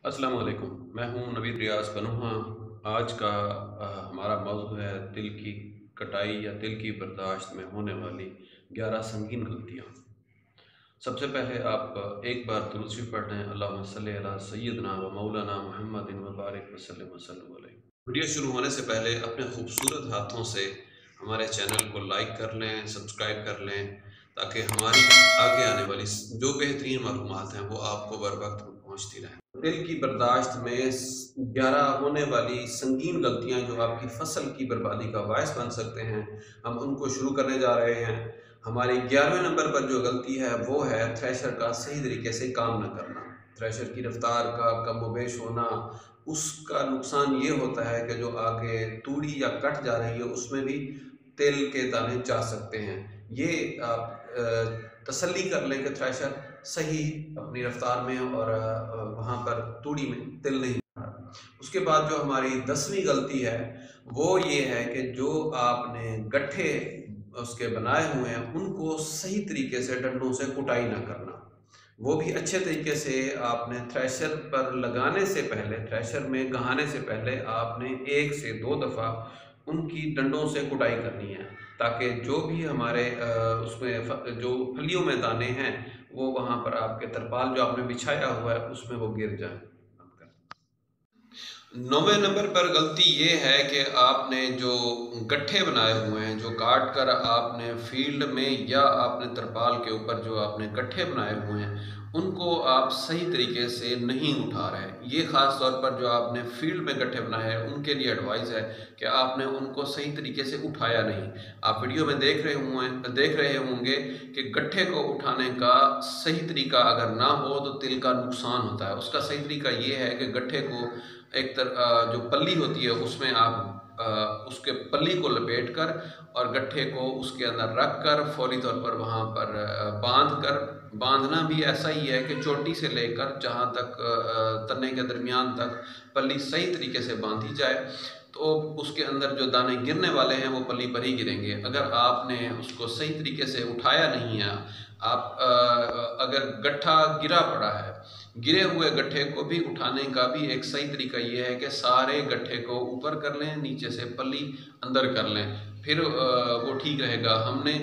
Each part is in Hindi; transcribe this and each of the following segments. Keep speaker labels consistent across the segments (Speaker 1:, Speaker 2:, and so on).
Speaker 1: अस्सलाम वालेकुम। मैं हूँ नवीद रियाज बनुहा। आज का हमारा मौजू है तिल की कटाई या तिल की बर्दाश्त में होने वाली 11 संगीन गलतियाँ। सबसे पहले आप एक बार दुरूद शरीफ पढ़ लें, अल्लाहुम्मा सल्ली अला सय्यदना व मौलाना मुहम्मदिन व बारिक वसल्लम वसल्लम अलैहि। वीडियो शुरू होने से पहले अपने खूबसूरत हाथों से हमारे चैनल को लाइक कर लें, सब्सक्राइब कर लें, ताकि हमारी आगे आने वाली जो बेहतरीन मालूमात हैं वो आपको बर वक्त पहुँचती रहें। तिल की बर्दाश्त में 11 होने वाली संगीन गलतियां जो आपकी फसल की बर्बादी का बायस बन सकते हैं, हम उनको शुरू करने जा रहे हैं। हमारी 11वें नंबर पर जो गलती है वो है थ्रेशर का सही तरीके से काम न करना। थ्रेशर की रफ्तार का कमोबेश होना, उसका नुकसान ये होता है कि जो आगे तूड़ी या कट जा रही है उसमें भी तिल के दाने जा सकते हैं। ये आप तसल्ली कर लें कि थ्रेशर सही अपनी रफ्तार में और वहाँ पर तूड़ी में तिल नहीं आ रहा। उसके बाद जो हमारी 10वीं गलती है वो ये है कि जो आपने गट्ठे उसके बनाए हुए हैं उनको सही तरीके से डंडों से कुटाई ना करना। वो भी अच्छे तरीके से आपने थ्रेशर पर लगाने से पहले, थ्रेशर में गहाने से पहले आपने 1 से 2 दफ़ा उनकी डंडों से कुटाई करनी है, ताकि जो भी हमारे उसमें जो फलियों में दाने हैं वो वहाँ पर आपके तरपाल जो आपने बिछाया हुआ है उसमें वो गिर जाए। 9वें नंबर पर गलती ये है कि आपने जो गट्ठे बनाए हुए हैं, जो काट कर आपने फील्ड में या आपने तरपाल के ऊपर जो आपने गट्ठे बनाए हुए हैं उनको आप सही तरीके से नहीं उठा रहे हैं। ये ख़ास तौर पर जो आपने फील्ड में गट्ठे बनाए हैं उनके लिए एडवाइस है कि आपने उनको सही तरीके से उठाया नहीं। आप वीडियो में देख रहे होंगे कि गट्ठे को उठाने का सही तरीका अगर ना हो तो तिल का नुकसान होता है। उसका सही तरीका ये है कि गट्ठे को जो पल्ली होती है उसमें आप उसके पल्ली को लपेट कर और गट्ठे को उसके अंदर रख कर फौरी तौर पर वहाँ पर बांधना भी ऐसा ही है कि चोटी से लेकर जहाँ तक तने के दरमियान तक पल्ली सही तरीके से बांधी जाए, तो उसके अंदर जो दाने गिरने वाले हैं वो पल्ली पर ही गिरेंगे। अगर आपने उसको सही तरीके से उठाया नहीं है, आप अगर गट्ठा गिरा पड़ा है, गिरे हुए गट्ठे को भी उठाने का भी एक सही तरीका ये है कि सारे गट्ठे को ऊपर कर लें, नीचे से पल्ली अंदर कर लें, फिर वो ठीक रहेगा। हमने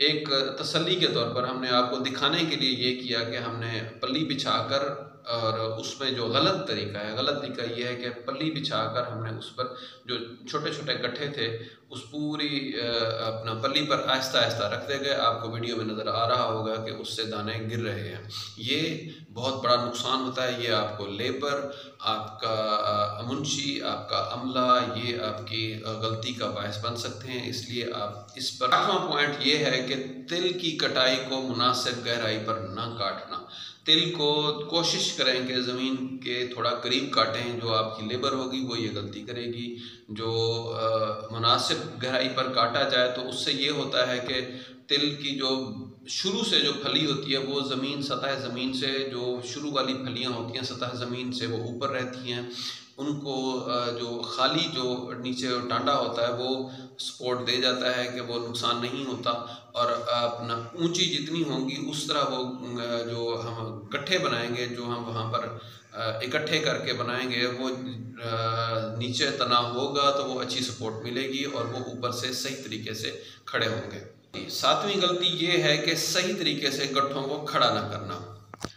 Speaker 1: एक तसल्ली के तौर पर हमने आपको दिखाने के लिए ये किया कि हमने पल्ली बिछाकर, और उसमें जो गलत तरीका ये है कि पल्ली बिछाकर हमने उस पर जो छोटे छोटे गट्ठे थे उस पूरी अपना पल्ली पर आहिस्ता आहिस्ता रखते गए। आपको वीडियो में नज़र आ रहा होगा कि उससे दाने गिर रहे हैं। ये बहुत बड़ा नुकसान होता है। ये आपको लेबर, आपका मुंशी, आपका अमला, ये आपकी गलती का बायस बन सकते हैं। इसलिए आप इस पर 8वां पॉइंट ये है कि तिल की कटाई को मुनासिब गहराई पर ना काटना। तिल को कोशिश करें कि ज़मीन के थोड़ा करीब काटें। जो आपकी लेबर होगी वो ये गलती करेगी। जो मुनासिब गहराई पर काटा जाए तो उससे ये होता है कि तिल की जो शुरू से जो फली होती है वो सतह ज़मीन से, जो शुरू वाली फलियाँ होती हैं सतह ज़मीन से वो ऊपर रहती हैं। उनको जो खाली जो नीचे टांडा होता है वो सपोर्ट दे जाता है कि वो नुकसान नहीं होता। और अपना ऊंची जितनी होंगी उस तरह वो जो हम गट्ठे बनाएंगे, जो हम वहाँ पर इकट्ठे करके बनाएंगे, वो नीचे तना होगा तो वो अच्छी सपोर्ट मिलेगी और वो ऊपर से सही तरीके से खड़े होंगे। 7वीं गलती ये है कि सही तरीके से गट्ठों को खड़ा ना करना।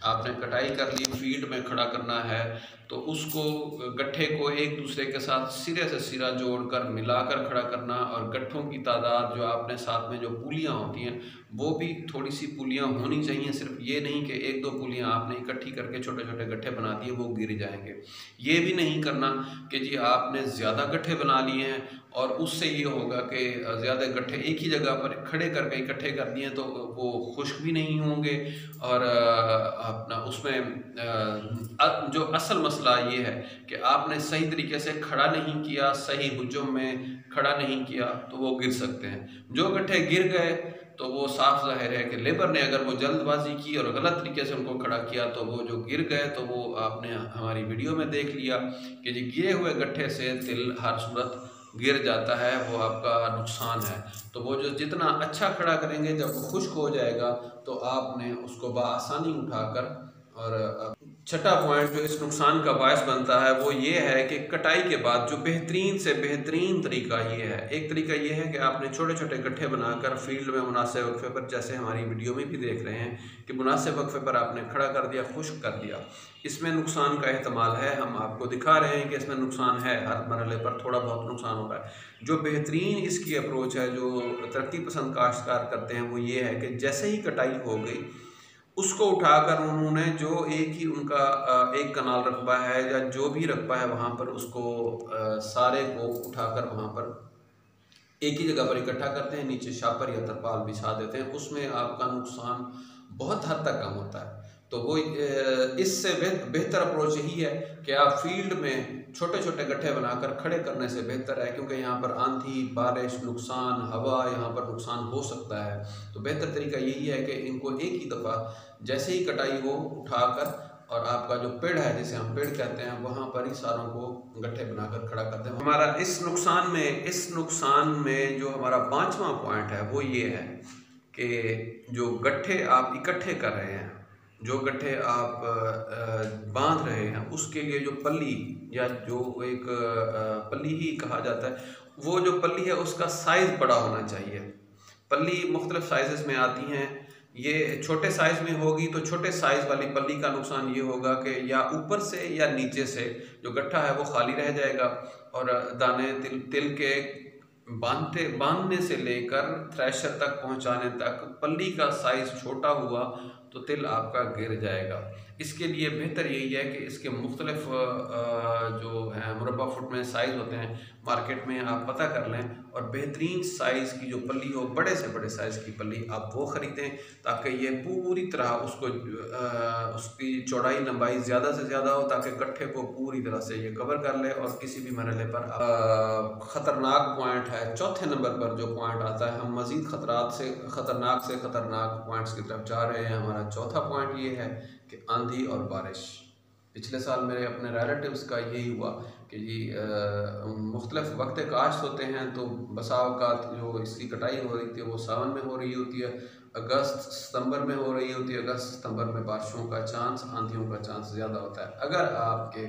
Speaker 1: आपने कटाई कर ली, फील्ड में खड़ा करना है तो उसको गट्ठे को एक दूसरे के साथ सिरे से सिरा जोड़कर मिलाकर खड़ा करना, और गट्ठों की तादाद जो आपने साथ में जो पुलियाँ होती हैं वो भी थोड़ी सी पुलियाँ होनी चाहिए। सिर्फ ये नहीं कि 1-2 पुलियाँ आपने इकट्ठी करके छोटे छोटे गट्ठे बना दिए वो गिर जाएंगे। ये भी नहीं करना कि जी आपने ज़्यादा गट्ठे बना लिए हैं और उससे ये होगा कि ज़्यादा गट्ठे एक ही जगह पर खड़े करके इकट्ठे कर दिए तो वो खुश्क भी नहीं होंगे। और अपना उसमें जो असल मसला ये है कि आपने सही तरीके से खड़ा नहीं किया, सही हुजूम में खड़ा नहीं किया तो वो गिर सकते हैं। जो गट्ठे गिर गए तो वो साफ जाहिर है कि लेबर ने अगर वो जल्दबाजी की और गलत तरीके से उनको खड़ा किया तो वो जो गिर गए तो वो आपने हमारी वीडियो में देख लिया कि जी गिरे हुए गट्ठे से तिल हर सूरत गिर जाता है, वो आपका नुकसान है। तो वो जो जितना अच्छा खड़ा करेंगे, जब वो खुश्क हो जाएगा तो आपने उसको बआसानी उठाकर और छठा पॉइंट जो इस नुकसान का बायस बनता है वो ये है कि कटाई के बाद जो बेहतरीन से बेहतरीन तरीका ये है, एक तरीका ये है कि आपने छोटे छोटे गड्ढे बनाकर फील्ड में मुनासिब वक्फे पर, जैसे हमारी वीडियो में भी देख रहे हैं कि मुनासिब वक्फे पर आपने खड़ा कर दिया, खुश्क कर दिया। इसमें नुकसान का एहतमाल है, हम आपको दिखा रहे हैं कि इसमें नुकसान है, हर मरहले पर थोड़ा बहुत नुकसान हो रहा है। जो बेहतरीन इसकी अप्रोच है जो तरक्की पसंद काश्तकार करते हैं वो ये है कि जैसे ही कटाई हो गई उसको उठाकर उन्होंने जो एक ही उनका एक कनाल रकबा है या जो भी रकबा है वहाँ पर उसको सारे को उठाकर वहाँ पर एक ही जगह पर इकट्ठा करते हैं, नीचे शापर या तरपाल बिछा देते हैं। उसमें आपका नुकसान बहुत हद तक कम होता है। तो वो इससे बेहतर अप्रोच यही है कि आप फील्ड में छोटे छोटे गड्ढे बनाकर खड़े करने से बेहतर है, क्योंकि यहाँ पर आंधी, बारिश, नुकसान, हवा, यहाँ पर नुकसान हो सकता है। तो बेहतर तरीका यही है कि इनको एक ही दफ़ा जैसे ही कटाई हो उठाकर और आपका जो पेड़ है जिसे हम पेड़ कहते हैं वहाँ पर ही सारों को गड्ढे बनाकर खड़ा करते हैं। हमारा इस नुकसान में जो हमारा पांचवा पॉइंट है वो ये है कि जो गड्ढे आप इकट्ठे कर रहे हैं, जो गड्ढे आप बांध रहे हैं, उसके लिए जो पल्ली या जो एक पल्ली ही कहा जाता है, वो जो पल्ली है उसका साइज़ बड़ा होना चाहिए। पल्ली मुख्तलिफ साइज़ में आती हैं, ये छोटे साइज़ में होगी तो छोटे साइज़ वाली पल्ली का नुकसान ये होगा कि या ऊपर से या नीचे से जो गट्ठा है वो खाली रह जाएगा और दाने तिल के बांधने से लेकर थ्रेशर तक पहुंचाने तक पल्ली का साइज़ छोटा हुआ तो तिल आपका गिर जाएगा। इसके लिए बेहतर यही है कि इसके मुख्तलिफ जो है मुरब्बा फुट में साइज़ होते हैं, मार्केट में आप पता कर लें और बेहतरीन साइज़ की जो पल्ली हो, बड़े से बड़े साइज़ की पल्ली आप वो ख़रीदें ताकि ये पूरी तरह उसकी चौड़ाई लंबाई ज़्यादा से ज़्यादा हो ताकि गट्ठे को पूरी तरह से ये कवर कर ले और किसी भी मरहले पर ख़तरनाक पॉइंट है। चौथे नंबर पर जो पॉइंट आता है, हम मज़ीद ख़तरनाक पॉइंट्स की तरफ जा रहे हैं। हमारा चौथा पॉइंट ये है कि आंधी और बारिश। पिछले साल मेरे अपने रिलेटिव्स का यही हुआ कि जी मुख्तलिफ वक्त काश्त होते हैं तो बसा औक़ात जो इसकी कटाई हो रही थी वो सावन में हो रही होती है, अगस्त सितंबर में हो रही होती है। अगस्त सितंबर में बारिशों का चांस, आंधियों का चांस ज़्यादा होता है। अगर आपके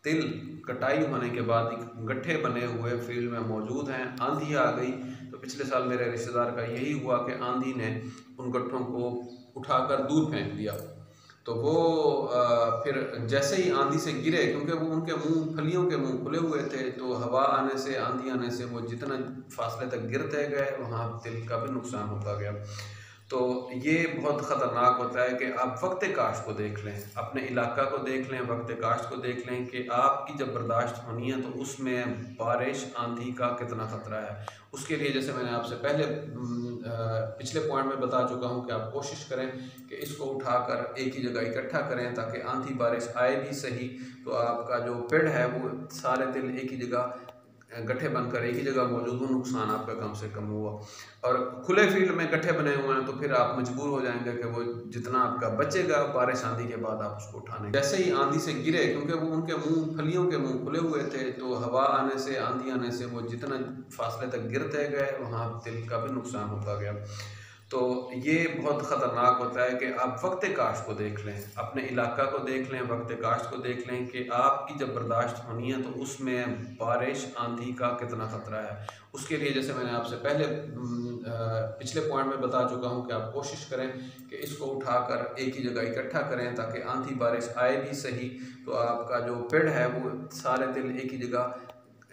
Speaker 1: तिल कटाई होने के बाद गट्ठे बने हुए फील्ड में मौजूद हैं, आंधी आ गई, तो पिछले साल मेरे रिश्तेदार का यही हुआ कि आंधी ने उन गट्ठों को उठाकर दूर फेंक दिया। तो वो फिर जैसे ही आंधी से गिरे, क्योंकि वो उनके फलियों के मुंह खुले हुए थे, तो हवा आने से, आंधी आने से वो जितना फासले तक गिरते गए वहाँ तिल का भी नुकसान होता गया। तो ये बहुत ख़तरनाक होता है कि आप वक्त काश्त को देख लें, अपने इलाका को देख लें, वक्त काश्त को देख लें कि आपकी जब बर्दाश्त होनी है तो उसमें बारिश, आंधी का कितना ख़तरा है। उसके लिए जैसे मैंने आपसे पहले पिछले पॉइंट में बता चुका हूँ कि आप कोशिश करें कि इसको उठाकर एक ही जगह इकट्ठा करें ताकि आंधी बारिश आए भी सही तो आपका जो पेड़ है वो सारे तिल एक ही जगह गट्ठे बनकर एक ही जगह मौजूद हो, नुकसान आपका कम से कम हुआ। और खुले फील्ड में गट्ठे बने हुए हैं तो फिर आप मजबूर हो जाएंगे कि वो जितना आपका बचेगा बारिश आंधी के बाद आप उसको उठाने। जैसे ही आंधी से गिरे, क्योंकि वो उनके फलियों के मुंह खुले हुए थे, तो हवा आने से, आंधी आने से वो जितना फासले तक गिरते गए वहाँ तिल का भी नुकसान होता गया। तो ये बहुत ख़तरनाक होता है कि आप वक्त काश्त को देख लें, अपने इलाका को देख लें, वक्त काश्त को देख लें कि आपकी जब बर्दाश्त होनी है तो उसमें बारिश, आंधी का कितना ख़तरा है। उसके लिए जैसे मैंने आपसे पहले पिछले पॉइंट में बता चुका हूँ कि आप कोशिश करें कि इसको उठाकर एक ही जगह इकट्ठा करें ताकि आंधी बारिश आए भी सही तो आपका जो पेड़ है वो सारे तिल एक ही जगह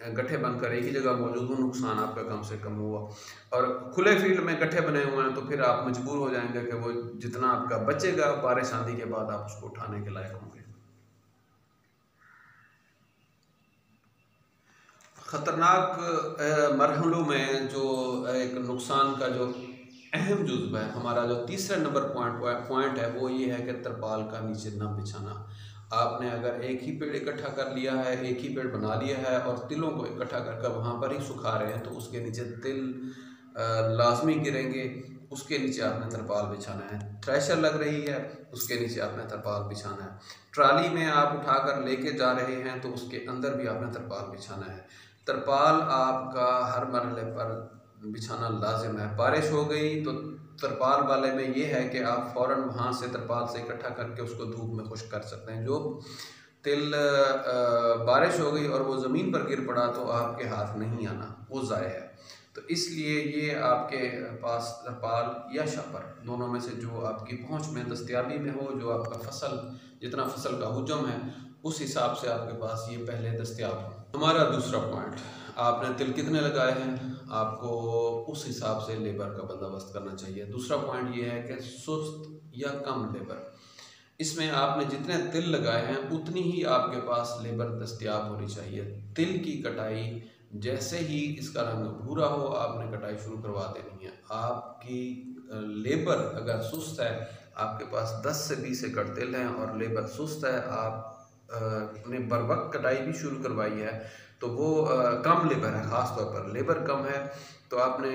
Speaker 1: गट्ठे बनकर एक ही जगह मौजूद हो, नुकसान आपका कम से कम हुआ। और खुले फील्ड में गट्ठे बने हुए हैं तो फिर आप मजबूर हो जाएंगे कि वो जितना आपका बचेगा बारिश आंधी के बाद आप उसको उठाने के लायक होंगे। ख़तरनाक मरहलों में जो एक नुकसान का जो अहम जुज़्व है, हमारा जो तीसरा नंबर पॉइंट है वो ये है कि तरपाल का नीचे न बिछाना। आपने अगर एक ही पेड़ इकट्ठा कर लिया है, एक ही पेड़ बना लिया है और तिलों को इकट्ठा कर वहाँ पर ही सुखा रहे हैं तो उसके नीचे तिल लाजमी गिरेंगे। उसके नीचे आपने तरपाल बिछाना है। थ्रेशर लग रही है, उसके नीचे आपने तरपाल बिछाना है। ट्राली में आप उठाकर लेके जा रहे हैं तो उसके अंदर भी आपने तरपाल बिछाना है। तरपाल आपका हर मरहले पर बिछाना लाजिम है। बारिश हो गई तो तरपाल वाले में ये है कि आप फ़ौरन वहाँ से तरपाल से इकट्ठा करके उसको धूप में खुश्क कर सकते हैं। जो तिल बारिश हो गई और वो ज़मीन पर गिर पड़ा तो आपके हाथ नहीं आना, वो ज़ाया है। तो इसलिए ये आपके पास तरपाल या शापर दोनों में से जो आपकी पहुंच में दस्तयाबी में हो, जो आपका फसल जितना फसल का हुजम है उस हिसाब से आपके पास ये पहले दस्तयाब हो। हमारा दूसरा पॉइंट, आपने तिल कितने लगाए हैं आपको उस हिसाब से लेबर का बंदोबस्त करना चाहिए। दूसरा पॉइंट ये है कि सुस्त या कम लेबर, इसमें आपने जितने तिल लगाए हैं उतनी ही आपके पास लेबर दस्तयाब होनी चाहिए। तिल की कटाई जैसे ही इसका रंग भूरा हो आपने कटाई शुरू करवा देनी है। आपकी लेबर अगर सुस्त है, आपके पास 10 से 20 एकड़ तिल हैं और लेबर सुस्त है, आप ने बर वक्त कटाई भी शुरू करवाई है तो वो कम लेबर है, ख़ास तौर पर लेबर कम है तो आपने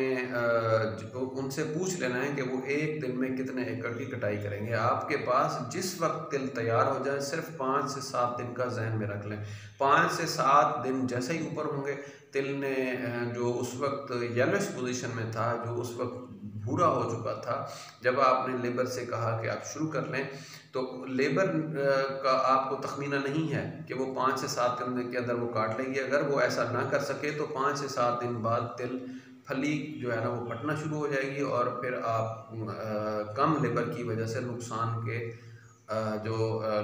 Speaker 1: उनसे पूछ लेना है कि वो एक दिन में कितने एकड़ की कटाई करेंगे। आपके पास जिस वक्त तिल तैयार हो जाए सिर्फ 5 से 7 दिन का जहन में रख लें। 5 से 7 दिन जैसे ही ऊपर होंगे, तिल ने जो उस वक्त येलोइश पोजीशन में था, जो उस वक्त भूरा हो चुका था, जब आपने लेबर से कहा कि आप शुरू कर लें तो लेबर का आपको तखमीना नहीं है कि वो 5 से 7 दिन के अंदर वो काट लेगी। अगर वो ऐसा ना कर सके तो 5 से 7 दिन बाद तिल फली जो है ना वो फटना शुरू हो जाएगी और फिर आप कम लेबर की वजह से नुकसान के जो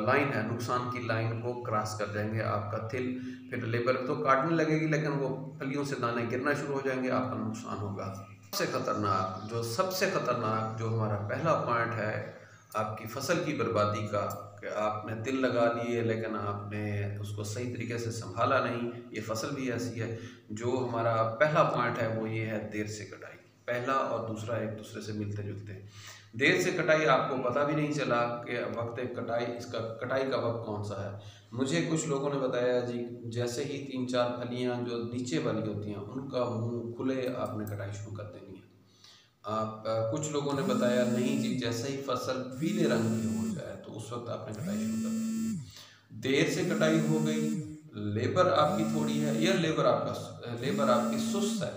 Speaker 1: लाइन है, नुकसान की लाइन को क्रॉस कर जाएंगे आपका तिल। फिर लेबर तो काटने लगेगी लेकिन वो फलियों से दाने गिरना शुरू हो जाएंगे, आपका नुकसान होगा। सबसे खतरनाक जो हमारा पहला पॉइंट है आपकी फसल की बर्बादी का, कि आपने तिल लगा लिए लेकिन आपने उसको सही तरीके से संभाला नहीं, ये फसल भी ऐसी है। जो हमारा पहला पॉइंट है वो ये है देर से कटाई। पहला और दूसरा एक दूसरे से मिलते जुलते हैं। देर से कटाई, आपको पता भी नहीं चला कि वक्त कटाई, इसका कटाई का वक्त कौन सा है। मुझे कुछ लोगों ने बताया जी जैसे ही 3-4 फलियाँ जो नीचे वाली होती हैं उनका मुंह खुले आपने कटाई शुरू कर देनी है। कुछ लोगों ने बताया नहीं जी जैसे ही फसल पीले रंग की हो जाए तो उस वक्त आपने कटाई शुरू कर देनी है। देर से कटाई हो गई, लेबर आपकी थोड़ी है या लेबर आपकी सुस्त है,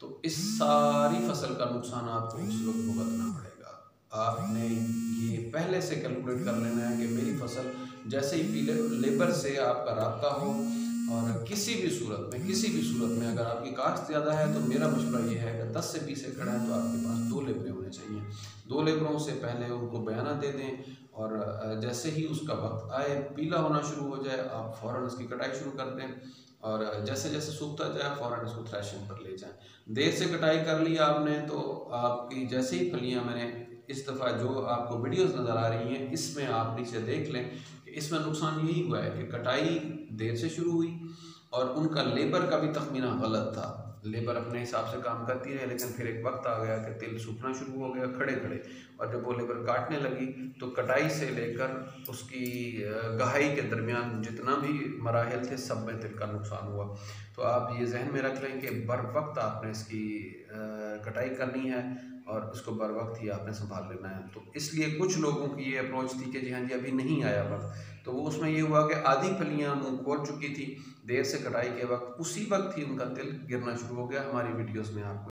Speaker 1: तो इस सारी फसल का नुकसान आपको उस वक्त भुगतना पड़ेगा। आपने ये पहले से कैलकुलेट कर लेना है कि मेरी फसल जैसे ही पीले लेबर से आपका राब्ता हो, और किसी भी सूरत में अगर आपकी काश्त ज़्यादा है तो मेरा मशवरा ये है कि 10 से 20 एकड़ है तो आपके पास 2 लेबरें होने चाहिए। 2 लेबरों से पहले उनको बयाना दे दें और जैसे ही उसका वक्त आए, पीला होना शुरू हो जाए, आप फ़ौरन उसकी कटाई शुरू कर दें और जैसे जैसे सूखता जाए फ़ौरन इसको थ्रेशिंग पर ले जाएं। देर से कटाई कर लिया आपने तो आपकी जैसे ही फलियाँ, मैंने इस दफ़ा जो आपको वीडियोस नज़र आ रही हैं इसमें आप नीचे देख लें कि इसमें नुकसान यही हुआ है कि कटाई देर से शुरू हुई और उनका लेबर का भी तखमीना गलत था। लेबर अपने हिसाब से काम करती रही लेकिन फिर एक वक्त आ गया कि तिल सूखना शुरू हो गया खड़े खड़े, और जब वो लेबर काटने लगी तो कटाई से लेकर उसकी गहाई के दरमियान जितना भी मराहल थे सब में तिल का नुकसान हुआ। तो आप ये जहन में रख लें कि बर वक्त आपने इसकी कटाई करनी है और इसको बर वक्त ही आपने संभाल लेना है। तो इसलिए कुछ लोगों की ये अप्रोच थी कि जी हाँ जी अभी नहीं आया वक्त, तो वो उसमें ये हुआ कि आधी फलियाँ मुँह खोल चुकी थी देर से कटाई के वक्त, उसी वक्त ही उनका तिल गिरना शुरू हो गया। हमारी वीडियोस में आपको